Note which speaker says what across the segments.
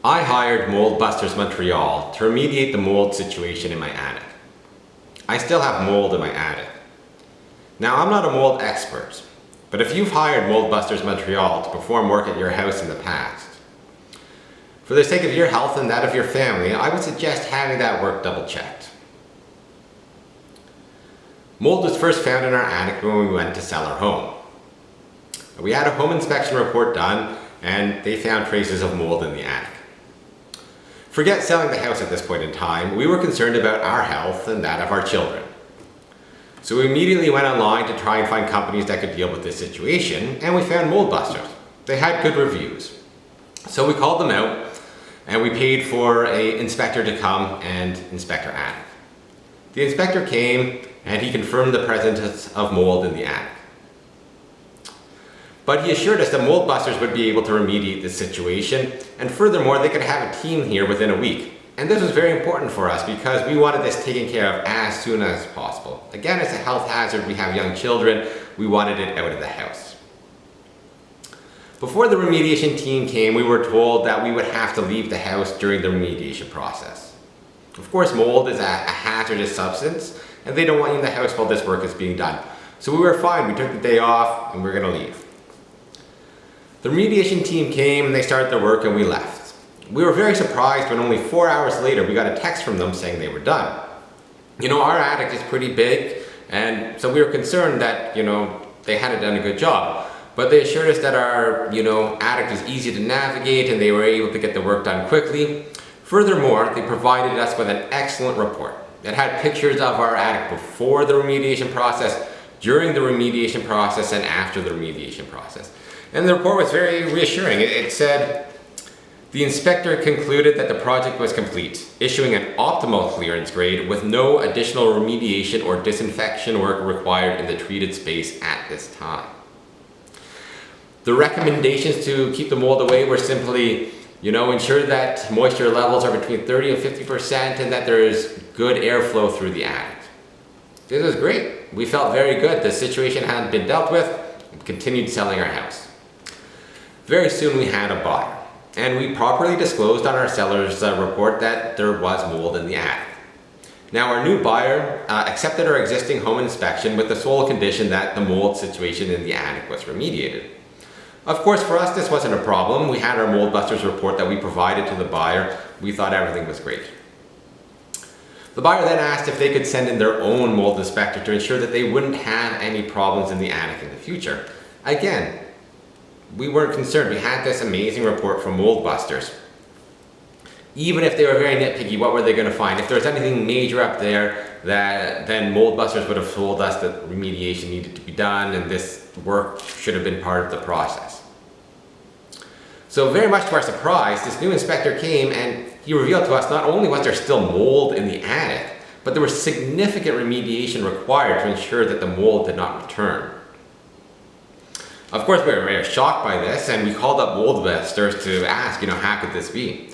Speaker 1: I hired MoldBusters Montreal to remediate the mold situation in my attic. I still have mold in my attic. Now, I'm not a mold expert, but if you've hired MoldBusters Montreal to perform work at your house in the past, for the sake of your health and that of your family, I would suggest having that work double checked. Mold was first found in our attic when we went to sell our home. We had a home inspection report done and they found traces of mold in the attic. Forget selling the house at this point in time, we were concerned about our health and that of our children. So we immediately went online to try and find companies that could deal with this situation, and we found MoldBusters. They had good reviews. So we called them out and we paid for an inspector to come and inspect our attic. The inspector came and he confirmed the presence of mold in the attic. But he assured us that MoldBusters would be able to remediate this situation, and furthermore, they could have a team here within a week. And this was very important for us because we wanted this taken care of as soon as possible. Again, it's a health hazard, we have young children, we wanted it out of the house. Before the remediation team came, we were told that we would have to leave the house during the remediation process. Of course, mold is a hazardous substance, and they don't want you in the house while this work is being done. So we were fine, we took the day off, and we were gonna leave. The remediation team came and they started their work and we left. We were very surprised when only 4 hours later we got a text from them saying they were done. You know, our attic is pretty big, and so we were concerned that, they hadn't done a good job. But they assured us that our, attic was easy to navigate and they were able to get the work done quickly. Furthermore, they provided us with an excellent report. It had pictures of our attic before the remediation process, during the remediation process, and after the remediation process. And the report was very reassuring. It said, the inspector concluded that the project was complete, issuing an optimal clearance grade with no additional remediation or disinfection work required in the treated space at this time. The recommendations to keep the mold away were simply, ensure that moisture levels are between 30 and 50% and that there is good airflow through the attic. This was great. We felt very good. The situation had been dealt with and continued selling our house. Very soon we had a buyer, and we properly disclosed on our seller's report that there was mold in the attic. Now, our new buyer accepted our existing home inspection with the sole condition that the mold situation in the attic was remediated. Of course, for us this wasn't a problem. We had our MoldBusters report that we provided to the buyer. We thought everything was great. The buyer then asked if they could send in their own mold inspector to ensure that they wouldn't have any problems in the attic in the future. Again, we weren't concerned. We had this amazing report from MoldBusters. Even if they were very nitpicky, what were they going to find? If there was anything major up there, then MoldBusters would have told us that remediation needed to be done and this work should have been part of the process. So very much to our surprise, this new inspector came and he revealed to us not only was there still mold in the attic, but there was significant remediation required to ensure that the mold did not return. Of course, we were very shocked by this and we called up MoldBusters to ask, how could this be?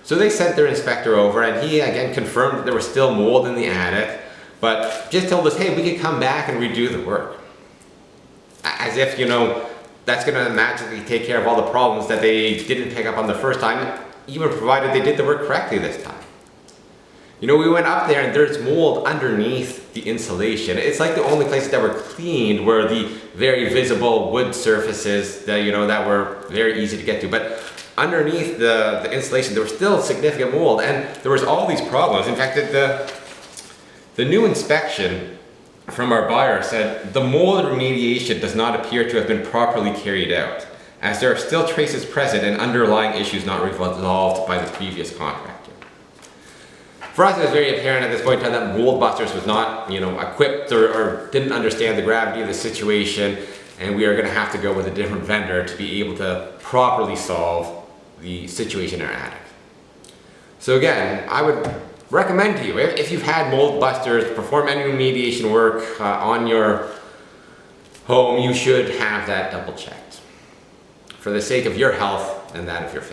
Speaker 1: So they sent their inspector over and he again confirmed that there was still mold in the attic, but just told us, hey, we could come back and redo the work. As if, that's going to magically take care of all the problems that they didn't pick up on the first time, even provided they did the work correctly this time. We went up there and there's mold underneath the insulation. It's like the only places that were cleaned were the very visible wood surfaces that, that were very easy to get to. But underneath the insulation, there was still significant mold and there was all these problems. In fact, the new inspection from our buyer said the mold remediation does not appear to have been properly carried out, as there are still traces present and underlying issues not resolved by the previous contractor. For us, it was very apparent at this point in time that MoldBusters was not, equipped or didn't understand the gravity of the situation, and we are going to have to go with a different vendor to be able to properly solve the situation in our attic. So again, I would recommend to you, if you've had MoldBusters perform any remediation work on your home, you should have that double checked for the sake of your health and that of your family.